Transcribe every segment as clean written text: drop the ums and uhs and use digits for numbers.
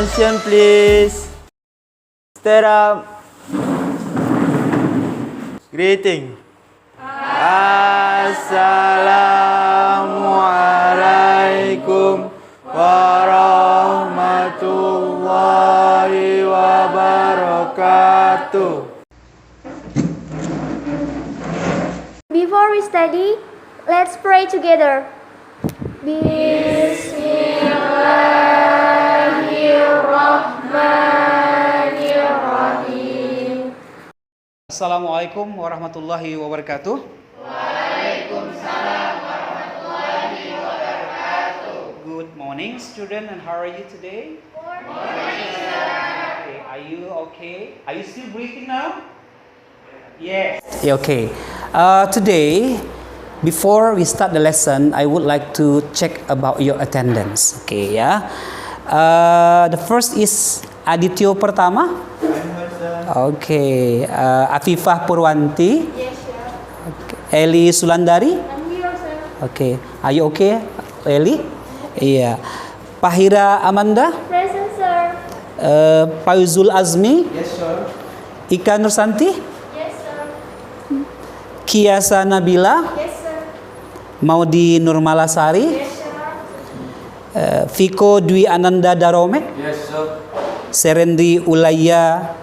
Attention please. Stand up. Greeting. Assalamualaikum warahmatullahi wabarakatuh. Before we study, let's pray together. Bismillahirrahmanirrahim. Assalamualaikum warahmatullahi wabarakatuh. Waalaikumsalam warahmatullahi wabarakatuh. Good morning, student, and how are you today? Good morning, sir. Okay, are you okay? Are you still breathing now? Yes. Okay. Today, before we start the lesson, I would like to check about your attendance. Okay, ya. The first is Adityo pertama. Okay. Afifah Purwanti. Yes, sir. Okay. Eli Sulandari. I'm here, sir. Okay. Are you okay, Eli? Iya. Pahira Amanda. Present, sir. Fauzul Azmi. Yes sir. Ika Nursanti. Yes, sir. Kiasa Nabila. Yes, sir. Maudi Nurmalasari. Yes, sir. Viko Dwi Ananda Darome. Yes sir. Serendri Ulaya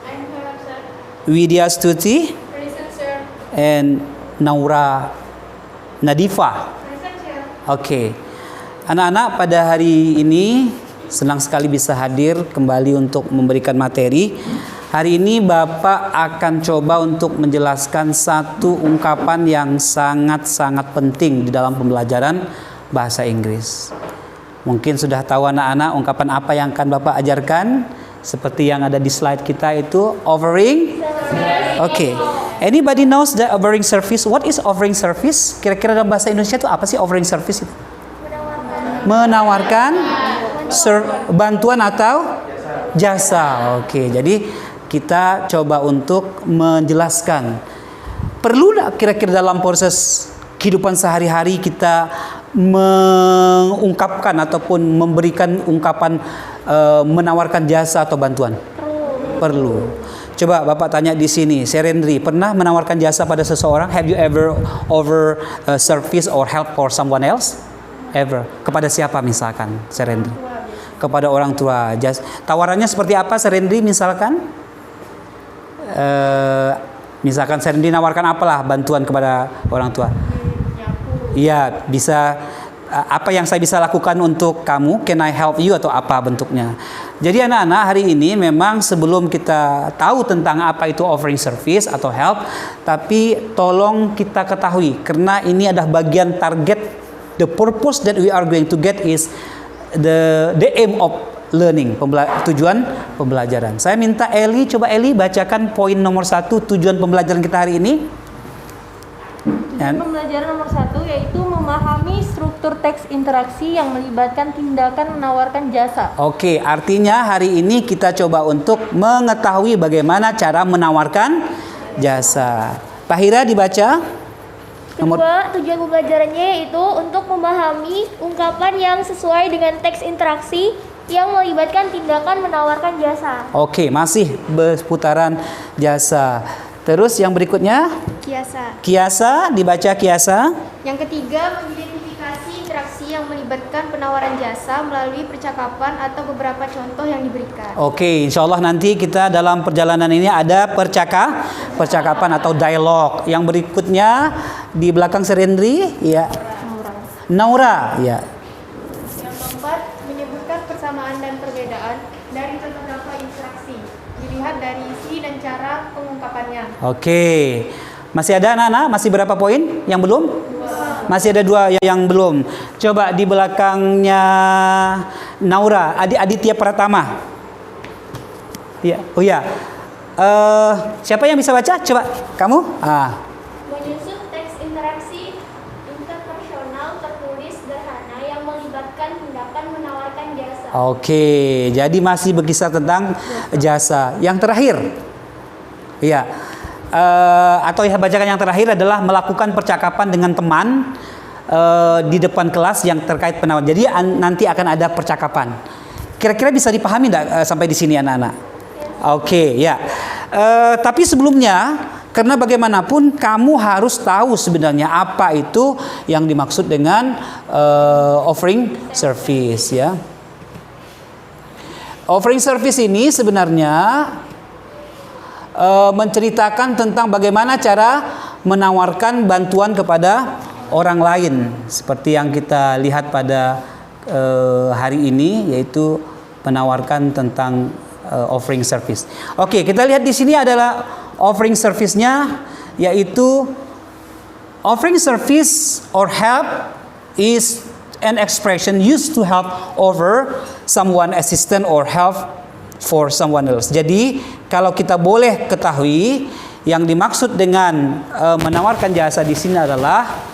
I'm here, sir. Widya Stuti. Present, sir. And Naura Nadifa. Present, sir. Oke. Anak-anak, pada hari ini senang sekali bisa hadir kembali untuk memberikan materi. Hari ini Bapak akan coba untuk menjelaskan satu ungkapan yang sangat-sangat penting di dalam pembelajaran bahasa Inggris. Mungkin sudah tahu anak-anak ungkapan apa yang akan Bapak ajarkan. Seperti yang ada di slide kita itu, offering. Oke. Anybody knows the offering service? What is offering service? Kira-kira dalam bahasa Indonesia itu apa sih offering service itu? Menawarkan bantuan atau jasa. Oke, jadi kita coba untuk menjelaskan. Perlu nggak kira-kira dalam proses kehidupan sehari-hari kita mengungkapkan ataupun memberikan ungkapan menawarkan jasa atau bantuan? Perlu. Coba Bapak tanya di sini, Serendri, pernah menawarkan jasa pada seseorang? Have you ever offer service or help for someone else? Ever. Kepada siapa misalkan, Serendri? Kepada orang tua. Tawarannya seperti apa, Serendri, misalkan? Misalkan Serendri nawarkan apalah bantuan kepada orang tua? Iya, bisa. Apa yang saya bisa lakukan untuk kamu? Can I help you? Atau apa bentuknya? Jadi anak-anak, hari ini memang sebelum kita tahu tentang apa itu offering service atau help, tapi tolong kita ketahui, karena ini adalah bagian target. The purpose that we are going to get is the aim of learning, tujuan pembelajaran. Saya minta Eli, coba Eli bacakan poin nomor 1 tujuan pembelajaran kita hari ini. Tujuan pembelajaran nomor 1 yaitu memahami struktur teks interaksi yang melibatkan tindakan menawarkan jasa. Oke, artinya hari ini kita coba untuk mengetahui bagaimana cara menawarkan jasa. Pahira dibaca. Kedua, tujuan pembelajarannya yaitu untuk memahami ungkapan yang sesuai dengan teks interaksi yang melibatkan tindakan menawarkan jasa. Oke, masih berputaran jasa. Terus yang berikutnya? Kiasa. Kiasa, dibaca kiasa. Yang ketiga, mengidentifikasi interaksi yang melibatkan penawaran jasa melalui percakapan atau beberapa contoh yang diberikan. Oke, insya Allah nanti kita dalam perjalanan ini ada percakapan atau dialog. Yang berikutnya di belakang Serendri, ya. Naura, ya. Yang keempat, menyebutkan persamaan dan perbedaan dari beberapa interaksi. Dilihat dari isi dan cara pengungkapannya. Oke. Masih ada anak-anak? Masih berapa poin yang belum? Masih ada 2 yang belum. Coba di belakangnya Naura, Aditya Pratama. Ya, oh ya. Siapa yang bisa baca? Coba kamu. Menyusun teks interaksi interpersonal tertulis sederhana yang melibatkan tindakan menawarkan jasa. Oke, jadi masih berkisar tentang jasa. Yang terakhir, ya. Atau ya bacakan yang terakhir adalah melakukan percakapan dengan teman di depan kelas yang terkait penawaran. Jadi nanti akan ada percakapan. Kira-kira bisa dipahami enggak sampai di sini anak-anak? Oke, ya. Tapi sebelumnya, karena bagaimanapun kamu harus tahu sebenarnya apa itu yang dimaksud dengan offering service, ya. Offering service ini sebenarnya menceritakan tentang bagaimana cara menawarkan bantuan kepada orang lain, seperti yang kita lihat pada hari ini, yaitu menawarkan tentang offering service. Oke, kita lihat di sini adalah offering service-nya, yaitu offering service or help is an expression used to help over someone, assistant or help for someone else. Jadi, kalau kita boleh ketahui, yang dimaksud dengan menawarkan jasa di sini adalah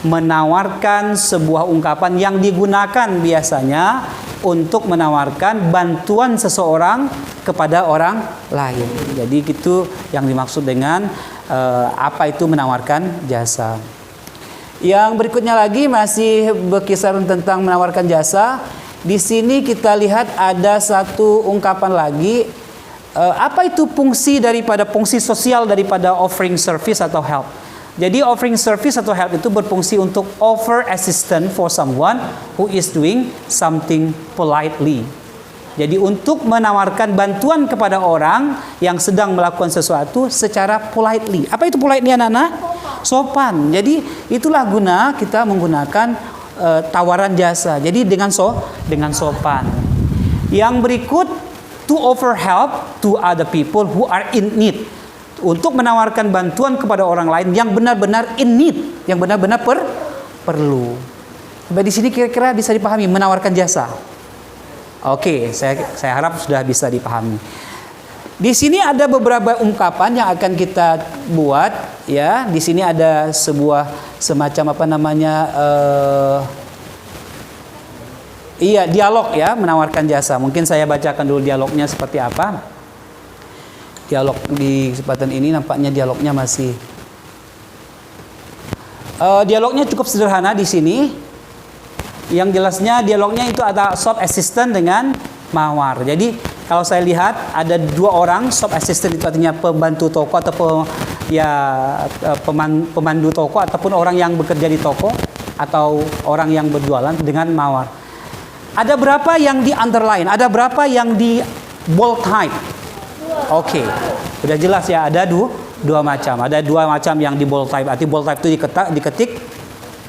menawarkan sebuah ungkapan yang digunakan biasanya untuk menawarkan bantuan seseorang kepada orang lain. Jadi itu yang dimaksud dengan apa itu menawarkan jasa. Yang berikutnya lagi masih berkisar tentang menawarkan jasa. Di sini kita lihat ada satu ungkapan lagi. Apa itu fungsi sosial daripada offering service atau help? Jadi offering service atau help itu berfungsi untuk offer assistance for someone who is doing something politely. Jadi untuk menawarkan bantuan kepada orang yang sedang melakukan sesuatu secara politely. Apa itu politely anak-anak? Sopan. Jadi itulah guna kita menggunakan tawaran jasa. Jadi dengan sopan. Yang berikut, to offer help to other people who are in need. Untuk menawarkan bantuan kepada orang lain yang benar-benar in need, yang benar-benar perlu. Sampai di sini kira-kira bisa dipahami menawarkan jasa. Oke, saya harap sudah bisa dipahami. Di sini ada beberapa ungkapan yang akan kita buat, ya. Di sini ada sebuah semacam dialog, ya, menawarkan jasa. Mungkin saya bacakan dulu dialognya seperti apa. Dialog di kesempatan ini nampaknya dialognya masih dialognya cukup sederhana di sini. Yang jelasnya dialognya itu ada shop assistant dengan mawar. Jadi kalau saya lihat ada dua orang, shop assistant itu artinya pembantu toko atau pemandu toko ataupun orang yang bekerja di toko atau orang yang berjualan dengan mawar. Ada berapa yang di underline? Ada berapa yang di bold type? Oke, udah jelas ya, ada dua macam. Ada dua macam yang di bold type. Arti bold type itu diketik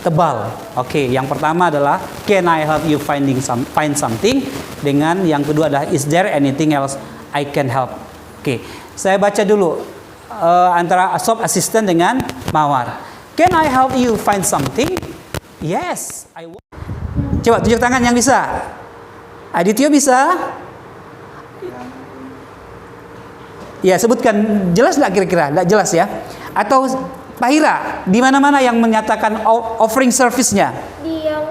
tebal. Oke, yang pertama adalah can I help you find something? Dengan yang kedua adalah is there anything else I can help? Oke, saya baca dulu antara shop assistant dengan mawar. Can I help you find something? Yes, I will. Coba tunjuk tangan yang bisa. Adityo bisa? Ya, sebutkan, jelas nggak kira-kira? Nggak jelas ya? Atau Pak Hira, di mana-mana yang menyatakan offering service-nya? Di yang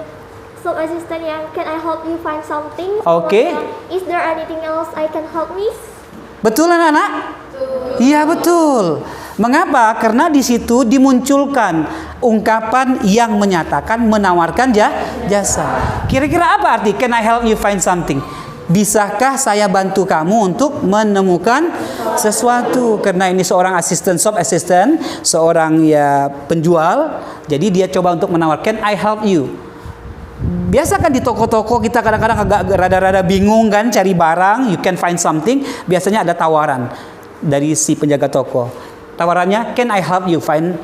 shop assistant yang can I help you find something? Oke. Is there anything else I can help miss? Betul anak-anak? Iya betul. Mengapa? Karena di situ dimunculkan ungkapan yang menyatakan menawarkan jasa. Kira-kira apa arti can I help you find something? Bisakah saya bantu kamu untuk menemukan sesuatu? Karena ini seorang shop assistant, seorang ya penjual. Jadi dia coba untuk menawarkan I help you. Biasa kan di toko-toko kita kadang-kadang agak rada-rada bingung kan cari barang, you can find something. Biasanya ada tawaran dari si penjaga toko. Tawarannya can I help you find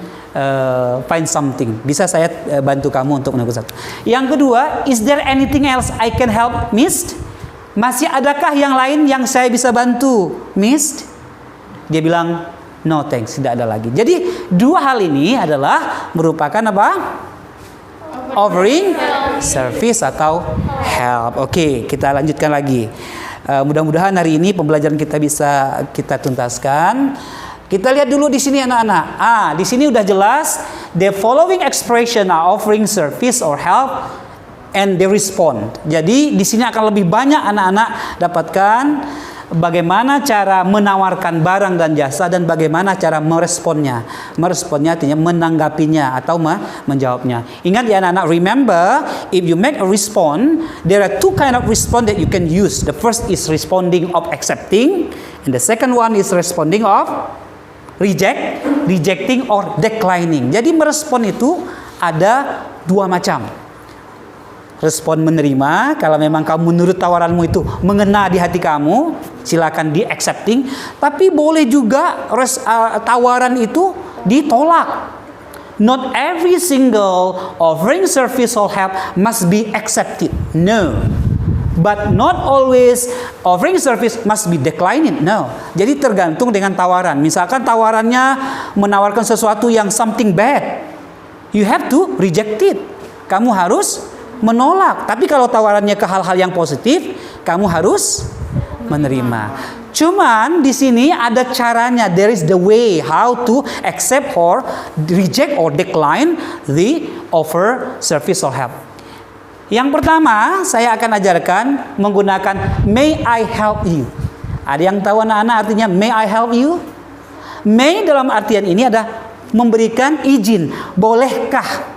something. Bisa saya bantu kamu untuk menemukan sesuatu. Yang kedua, is there anything else I can help miss? Masih adakah yang lain yang saya bisa bantu, Miss? Dia bilang, no thanks, tidak ada lagi. Jadi dua hal ini adalah merupakan apa? Offering service atau help. Oke, kita lanjutkan lagi. Mudah-mudahan hari ini pembelajaran kita bisa kita tuntaskan. Kita lihat dulu di sini anak-anak. Di sini udah jelas, the following expression are offering service or help. And they respond. Jadi di sini akan lebih banyak anak-anak dapatkan bagaimana cara menawarkan barang dan jasa dan bagaimana cara meresponnya. Meresponnya artinya menanggapinya atau menjawabnya. Ingat ya anak-anak, remember if you make a response, there are two kind of response that you can use. The first is responding of accepting, and the second one is responding of rejecting or declining. Jadi merespon itu ada dua macam. Respon menerima, kalau memang kamu menurut tawaranmu itu mengena di hati kamu, silakan di accepting. Tapi boleh juga tawaran itu ditolak. Not every single offering service or help must be accepted. No. But not always offering service must be declining. No. Jadi tergantung dengan tawaran. Misalkan tawarannya menawarkan sesuatu yang something bad, you have to reject it. Kamu harus menolak. Tapi kalau tawarannya ke hal-hal yang positif, kamu harus menerima. Cuman di sini ada caranya. There is the way how to accept or reject or decline the offer, service or help. Yang pertama, saya akan ajarkan menggunakan may I help you. Ada yang tahu anak-anak artinya may I help you? May dalam artian ini ada memberikan izin. Bolehkah?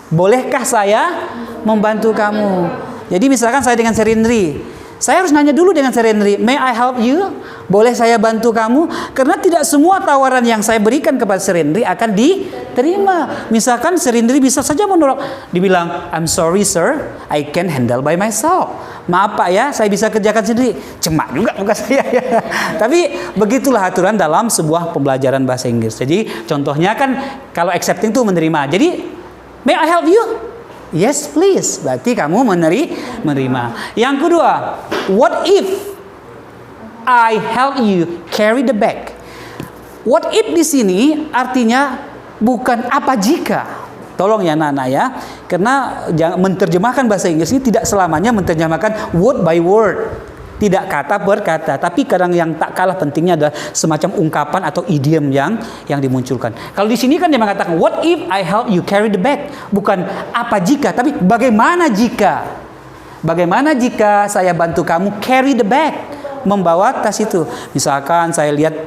Bolehkah saya membantu kamu? Jadi misalkan saya dengan Serindri, saya harus nanya dulu dengan Serindri, may I help you? Boleh saya bantu kamu? Karena tidak semua tawaran yang saya berikan kepada Serindri akan diterima. Misalkan Serindri bisa saja menolak, dibilang, I'm sorry sir, I can handle by myself. Maaf Pak ya, saya bisa kerjakan sendiri. Cemak juga muka saya ya. Tapi begitulah aturan dalam sebuah pembelajaran bahasa Inggris. Jadi contohnya kan kalau accepting itu menerima. Jadi may I help you? Yes please. Berarti kamu menerima. Yang kedua, what if I help you carry the bag? What if di sini artinya bukan apa jika. Tolong ya anak-anak ya. Karena menerjemahkan bahasa Inggris ini tidak selamanya menerjemahkan word by word. Tidak kata per kata, tapi kadang yang tak kalah pentingnya adalah semacam ungkapan atau idiom yang dimunculkan. Kalau di sini kan dia mengatakan what if I help you carry the bag, bukan apa jika, tapi bagaimana jika. Bagaimana jika saya bantu kamu carry the bag, membawa tas itu. Misalkan saya lihat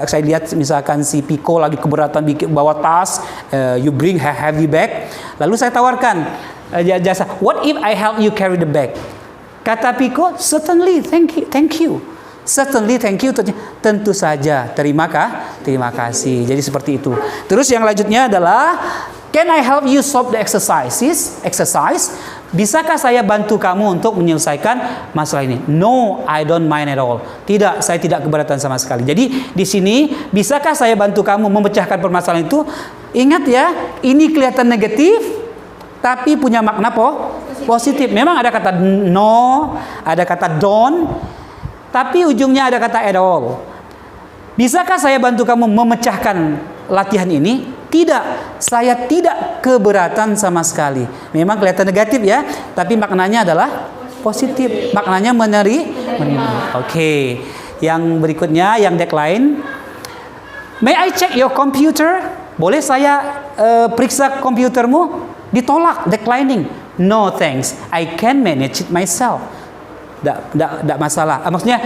saya lihat misalkan si Piko lagi keberatan bawa tas, you bring heavy bag, lalu saya tawarkan jasa, what if I help you carry the bag? Kata Piko, certainly, thank you. Certainly, thank you. Tentu saja, terima kasih. Jadi seperti itu. Terus yang lanjutnya adalah, can I help you solve the exercise? Bisakah saya bantu kamu untuk menyelesaikan masalah ini? No, I don't mind at all. Tidak, saya tidak keberatan sama sekali. Jadi di sini, bisakah saya bantu kamu memecahkan permasalahan itu? Ingat ya, ini kelihatan negatif, tapi punya makna positif. Memang ada kata no, ada kata don't, tapi ujungnya ada kata at all. Bisakah saya bantu kamu memecahkan latihan ini? Tidak, saya tidak keberatan sama sekali. Memang kelihatan negatif ya, tapi maknanya adalah positif. Maknanya menerima. Oke. Yang berikutnya, yang decline. May I check your computer? Boleh saya periksa komputermu? Ditolak, declining. No thanks, I can manage it myself. Tidak masalah. Maksudnya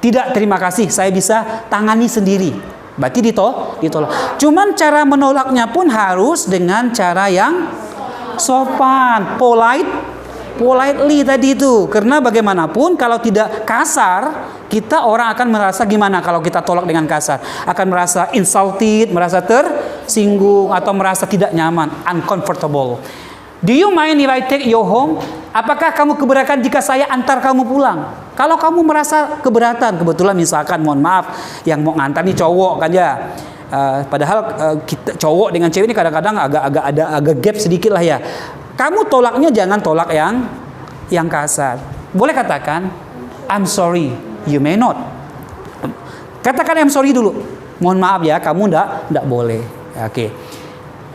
tidak, terima kasih, saya bisa tangani sendiri. Berarti ditolak. Cuman cara menolaknya pun harus dengan cara yang sopan, politely tadi itu. Karena bagaimanapun kalau tidak kasar, kita orang akan merasa gimana kalau kita tolak dengan kasar? Akan merasa insulted, merasa tersinggung, atau merasa tidak nyaman, uncomfortable. Do you mind if I take you home? Apakah kamu keberatan jika saya antar kamu pulang? Kalau kamu merasa keberatan, kebetulan misalkan mohon maaf, yang mau ngantar nih cowok kan ya. Padahal kita cowok dengan cewek ini kadang-kadang agak gap sedikit lah ya. Kamu tolaknya jangan tolak yang kasar. Boleh katakan I'm sorry, you may not. Katakan I'm sorry dulu. Mohon maaf ya, kamu enggak boleh. Oke.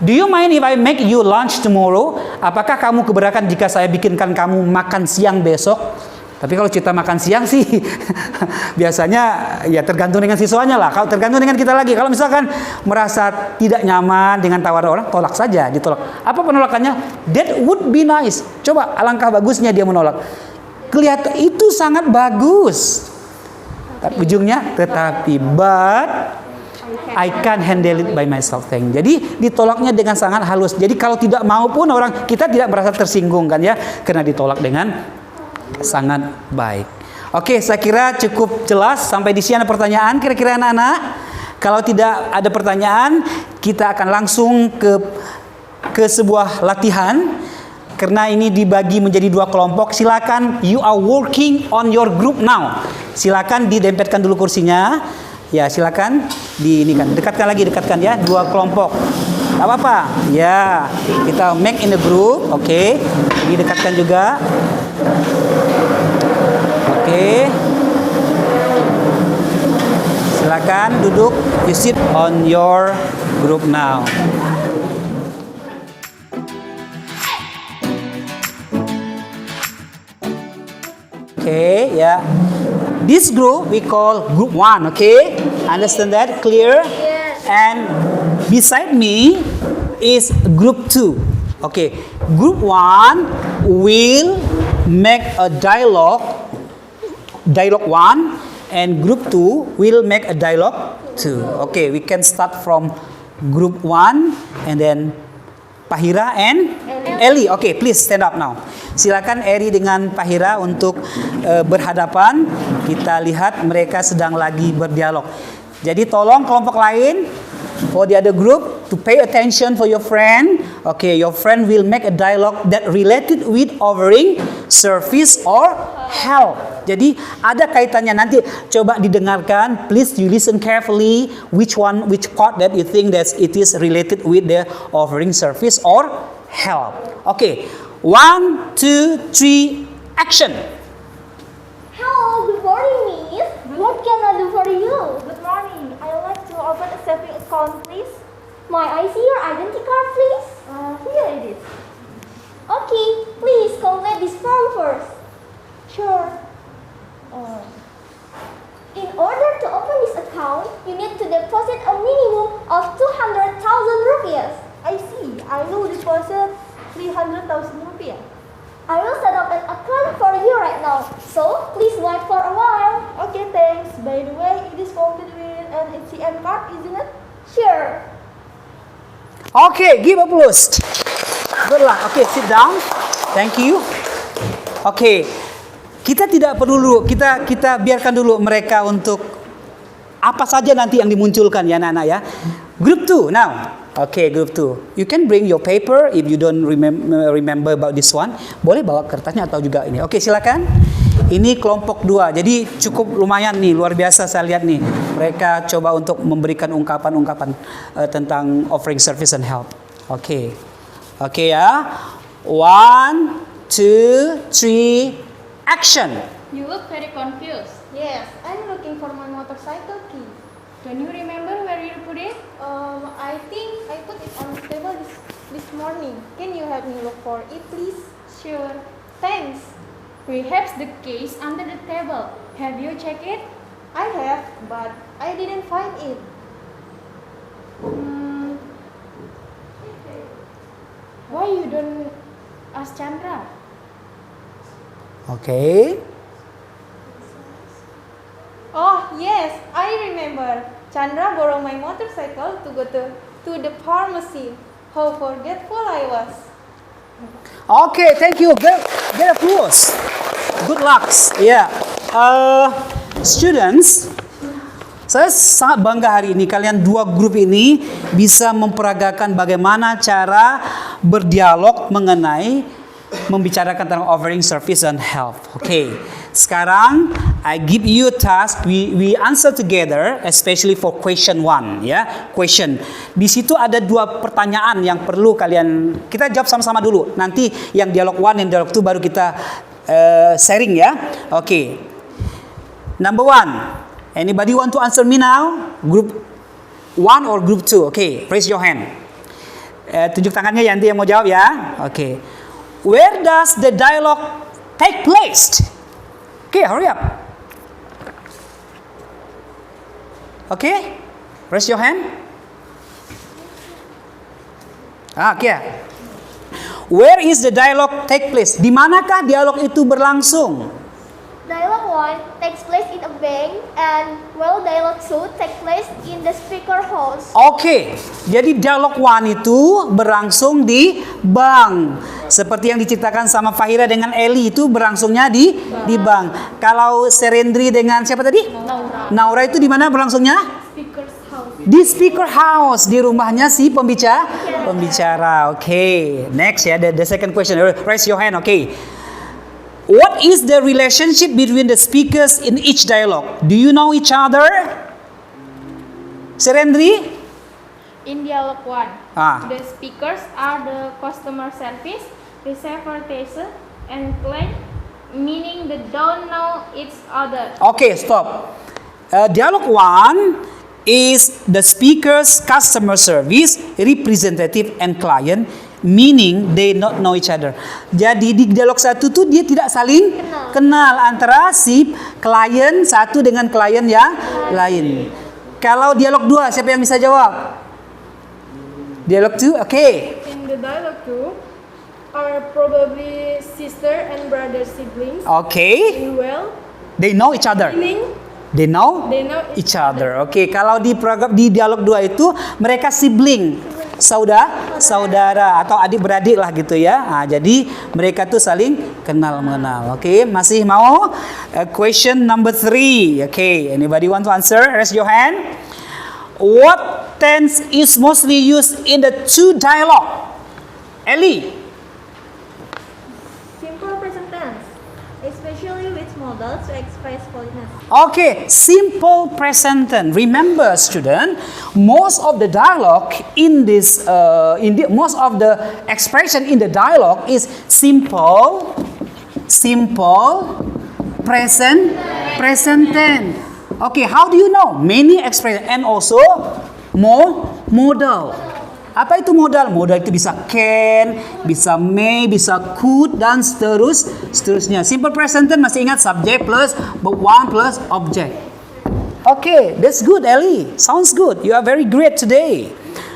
Do you mind if I make you lunch tomorrow? Apakah kamu keberatan jika saya bikinkan kamu makan siang besok? Tapi kalau kita makan siang sih biasanya ya tergantung dengan siswanya lah. Kalau tergantung dengan kita lagi. Kalau misalkan merasa tidak nyaman dengan tawaran orang, tolak saja, ditolak. Apa penolakannya? That would be nice. Coba alangkah bagusnya dia menolak. kelihatan itu sangat bagus. Ujungnya tetapi but I can't handle it by myself. Jadi ditolaknya dengan sangat halus. Jadi kalau tidak mau pun orang kita tidak merasa tersinggung kan ya, karena ditolak dengan sangat baik. Oke, saya kira cukup jelas. Sampai di sini ada pertanyaan kira-kira anak-anak? Kalau tidak ada pertanyaan, kita akan langsung ke sebuah latihan. Karena ini dibagi menjadi 2 kelompok. Silakan, you are working on your group now. Silakan didempetkan dulu kursinya. Ya, silakan dekatkan ya, 2 kelompok. Tak apa-apa. Ya, kita make in a group. Oke. Didekatkan juga. Oke. Silakan duduk. You sit on your group now. Okay, yeah. This group we call group 1, okay? Understand that? Clear? Yes. And beside me is group 2. Okay, group 1 will make a dialogue 1, and group 2 will make a dialogue 2. Okay, we can start from group 1 and then Pahira and Eli. Okay, please stand up now. Silakan Eri dengan Pahira untuk berhadapan. Kita lihat mereka sedang lagi berdialog. Jadi tolong kelompok lain, for the other group, to pay attention for your friend. Okay, your friend will make a dialogue that related with offering service or help. Jadi ada kaitannya, nanti coba didengarkan. Please you listen carefully which part that you think that it is related with the offering service or help. Okay, 1, 2, 3, action. Hello, good morning, Miss. What can I do for you? Good morning. I would like to open a savings account, please. May I see your identity card, please? Here it is. Okay, please complete this form first. Sure. In order to open this account, you need to deposit a minimum of 200,000 rupiah. I see. I will deposit 300,000 rupiah. I will set up an account for you right now, so please wait for a while. Okay, thanks. By the way, it is complete with an ATM card, isn't it? Sure. Okay, give applause. Good luck. Okay, sit down. Thank you. Okay, kita tidak perlu kita biarkan dulu mereka untuk apa saja nanti yang dimunculkan ya anak-anak ya. Group 2 now. Okay, group 2. You can bring your paper if you don't remember about this one. Boleh bawa kertasnya atau juga ini. Okay, silakan. Ini kelompok 2. Jadi cukup lumayan nih, luar biasa saya lihat nih. Mereka coba untuk memberikan ungkapan-ungkapan tentang offering service and help. Okay. Okay ya. 1, 2, 3, action. You look very confused. Yes, I'm looking for my motorcycle key. Don't you remember where you put it? I think I put it on the table this morning. Can you help me look for it, please? Sure. Thanks. Perhaps the key is under the table. Have you checked it? I have, but I didn't find it. Why you don't ask Chandra? Okay. Oh, yes, I remember. Chandra borrowed my motorcycle to go to the pharmacy. How forgetful I was. Okay, thank you. Get applause. Good luck. Yeah. Students, saya sangat bangga hari ini kalian 2 grup ini bisa memperagakan bagaimana cara berdialog mengenai membicarakan tentang offering service and help. Okay. Sekarang I give you a task. We answer together, especially for question 1. Ya, question. Di situ ada 2 pertanyaan yang perlu kita jawab sama-sama dulu. Nanti yang dialog 1 dan dialog 2 baru kita sharing ya. Okay. Number 1. Anybody want to answer me now? Group 1 or group 2? Okay, raise your hand. Tunjuk tangannya Yanti yang mau jawab ya. Okay. Where does the dialogue take place? Okay, hurry up. Okay, raise your hand. Where is the dialogue take place? Di manakah dialog itu berlangsung? 1 takes place in a bank and while dialogue 2 takes place in the speaker house. Oke, jadi dialog 1 itu berlangsung di bank. Seperti yang diceritakan sama Fahira dengan Eli itu berlangsungnya di bank. Kalau Serendri dengan siapa tadi? Naura itu di mana berlangsungnya? Speaker's house. Di speaker house, di rumahnya si pembicara. Oke, next ya, the second question. Raise your hand. Oke. What is the relationship between the speakers in each dialogue? Do you know each other? Serendri? In dialogue 1, the speakers are the customer service, receiver, and client, meaning they don't know each other. Okay, stop. Dialogue 1 is the speaker's customer service, representative, and client, meaning they not know each other. Jadi di dialog 1 tuh dia tidak saling kenal antara si klien satu dengan klien yang lain. Kalau dialog 2, siapa yang bisa jawab? Dialog 2, oke. In the dialogue 2 are probably sister and brother siblings. Oke. In well, They know each other. meaning They know they know each other. Oke, kalau di program di dialog 2 itu mereka sibling, saudara atau adik-beradik lah gitu ya. Nah, jadi mereka tuh saling kenal mengenal. Oke, masih mau? Question number 3. Oke, anybody want to answer? Raise your hand. What tense is mostly used in the 2 dialogue? Eli. Simple present tense, especially with modal to express politeness. Okay, simple present tense. Remember, student, most of the dialogue in this, most of the expression in the dialogue is simple, present tense. Okay, how do you know? Many expression and also modal. Apa itu modal? Modal itu bisa can, bisa may, bisa could, dan seterusnya. Simple present tense masih ingat subject plus one plus object. Okay, that's good, Ellie. Sounds good. You are very great today.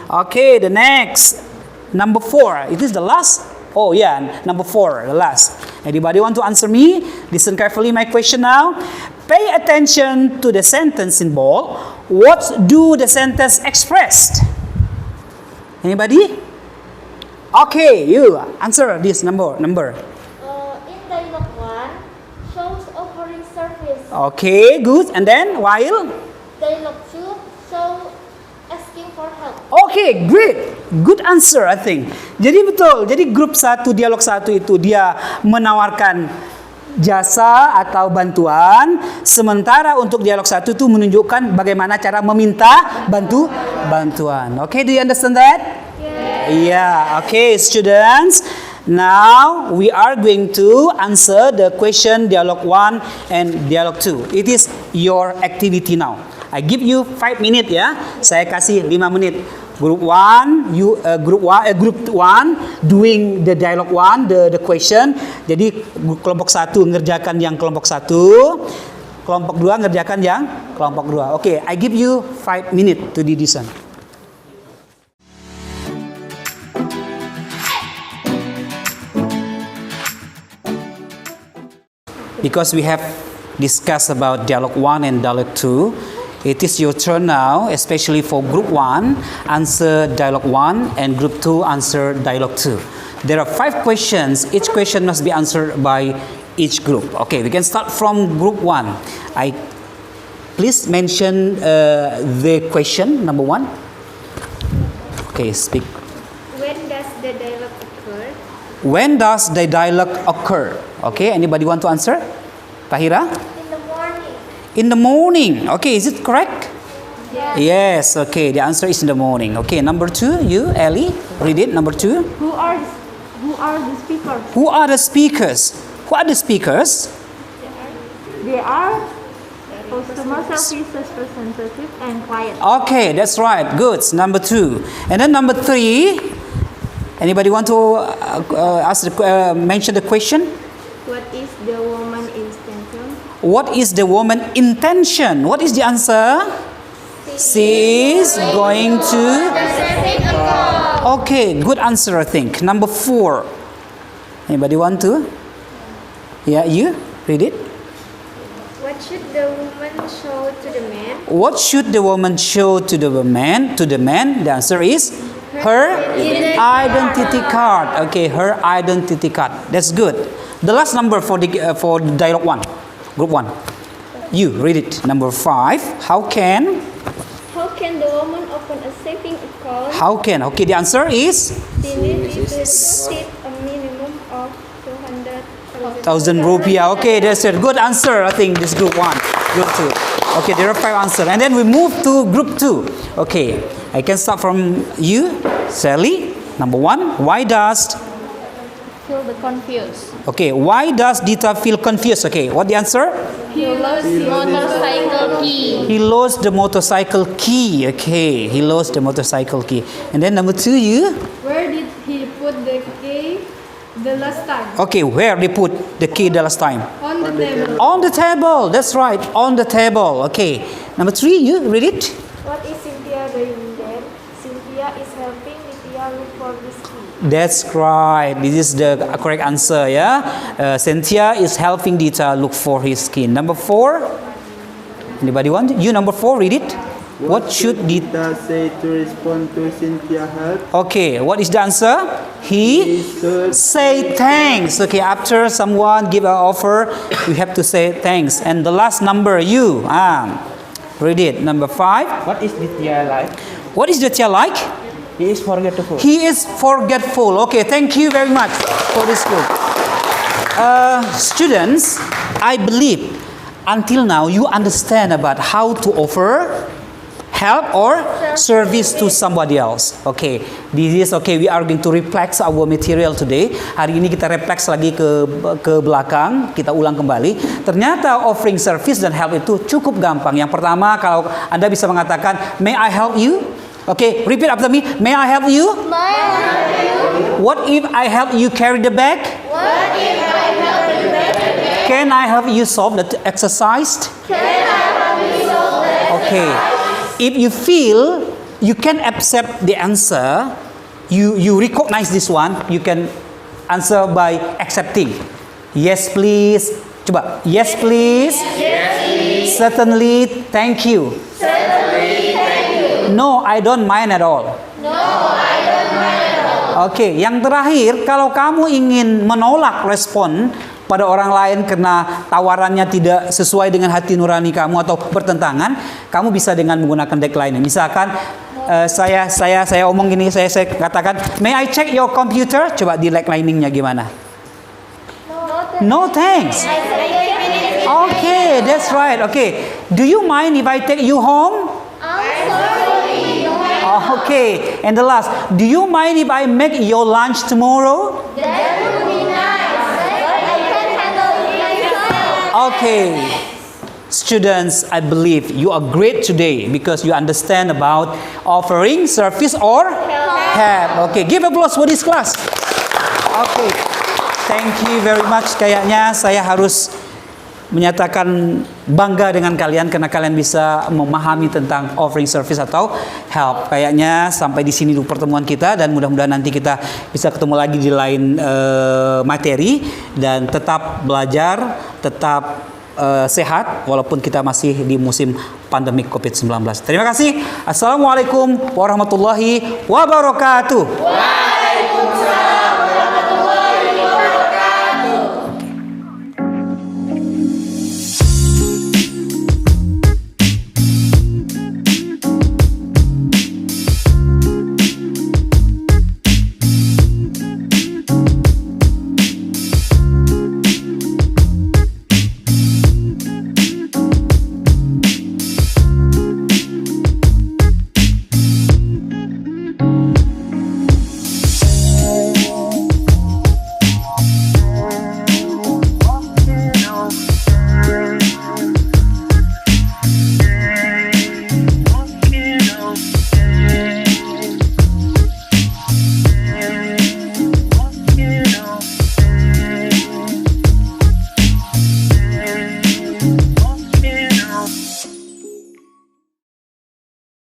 Okay, the next, number 4. It is the last. Oh yeah, number 4, the last. Anybody want to answer me? Listen carefully my question now. Pay attention to the sentence in bold. What do the sentence express? Anybody? Okay, you answer this number. In dialogue 1, shows offering service. Okay, good. And then while? Dialogue 2, show asking for help. Okay, great. Good answer, I think. Jadi betul. Jadi grup 1, dialog 1 itu dia menawarkan jasa atau bantuan, sementara untuk dialog 1 itu menunjukkan bagaimana cara meminta bantuan. Okay, do you understand that? Yeah. Okay, students. Now we are going to answer the question dialog 1 and dialog 2. It is your activity now. I give you 5 minutes ya. Saya kasih 5 menit. Group 1, group 1 doing the dialogue 1, the question. Jadi kelompok 1 ngerjakan yang kelompok 1, kelompok 2 ngerjakan yang kelompok 2. Okay, I give you 5 minutes to do this one. Because we have discussed about dialogue 1 and dialogue 2, it is your turn now, especially for group 1, answer dialogue 1 and group 2 answer dialogue 2. There are 5 questions. Each question must be answered by each group. Okay, we can start from group 1. Please mention the question, number 1. Okay, speak. When does the dialogue occur? When does the dialogue occur? Okay, anybody want to answer? Tahira? In the morning. In the morning. Okay, is it correct? Yes, okay. The answer is in the morning. Okay, number 2, you, Ellie, read it. Number 2. Who are the speakers? Who are the speakers? Who are the speakers? They are customer service representative and client. Okay, that's right. Good. Number 2. And then number 3. Anybody want to mention the question? What is the woman's intention? What is the woman's intention? What is the answer? She is going to. Okay, good answer, I think. Number 4. Anybody want to? Yeah, you read it. What should the woman show to the man? What should the woman show to the man? To the man, the answer is her identity card. Okay, her identity card. That's good. The last number for the dialogue 1, group 1. You read it. Number 5. How can the woman open a saving account? How can? Okay, the answer is She needs to deposit a minimum of 200,000 1,000 rupiah. Okay, that's a good answer. I think this group 1, group 2. Okay, there are 5 answers. And then we move to group 2. Okay, I can start from you, Sally. Number 1, why does Feel the confused. Okay, why does Dita feel confused? Okay, what the answer? He lost motorcycle key. He lost the motorcycle key. Okay, he lost the motorcycle key. And then number 2, you? Where did he put the key the last time? Okay, where they put the key the last time? On the table. On the table. That's right, on the table. Okay. Number 3, you read it. What is Cynthia doing there? Cynthia is helping Nitya look for this key. That's right. This is the correct answer. Yeah. Cynthia is helping Dita look for his key. Number 4. Anybody want? You number 4. Read it. What should Dita? Dita say to respond to Cynthia help? Okay. What is the answer? He should say thanks. Okay. After someone give an offer, you have to say thanks. And the last number, you. Read it. Number 5. What is Ditya like? What is Ditya like? He is forgetful. He is forgetful. Okay, thank you very much for this group. Students, I believe until now you understand about how to offer help or service to somebody else. Okay, this is okay. We are going to reflex our material today. Hari ini kita reflex lagi ke belakang, kita ulang kembali. Ternyata offering service dan help itu cukup gampang. Yang pertama, kalau Anda bisa mengatakan, "May I help you?" Okay, repeat after me. May I help you? May I help you? What if I help you carry the bag? What if I help you make the bed? Can I help you solve the exercise? Can I help you solve the Okay. If you feel you can accept the answer, you recognize this one, you can answer by accepting. Yes, please. Coba. Yes, please. Yes, please. Certainly. Thank you. Certainly, thank you. No, I don't mind at all. No, I don't mind at all. Oke, yang terakhir, kalau kamu ingin menolak respon pada orang lain karena tawarannya tidak sesuai dengan hati nurani kamu atau bertentangan, kamu bisa dengan menggunakan decline. Misalkan saya omong gini, saya katakan, "May I check your computer?" Coba di declining-nya gimana? No thanks. Okay, that's right. Okay, do you mind if I take you home? Okay, and the last, do you mind if I make your lunch tomorrow? That would be nice, but I can handle it myself. Okay, students, I believe you are great today because you understand about offering service or help. Okay, give applause for this class. Okay, thank you very much. Kayaknya saya harus menyatakan bangga dengan kalian karena kalian bisa memahami tentang offering service atau help. Kayaknya sampai di sini dulu pertemuan kita dan mudah-mudahan nanti kita bisa ketemu lagi di lain materi dan tetap belajar, tetap sehat walaupun kita masih di musim pandemi COVID-19. Terima kasih. Assalamualaikum warahmatullahi wabarakatuh. Waalaikumsalam.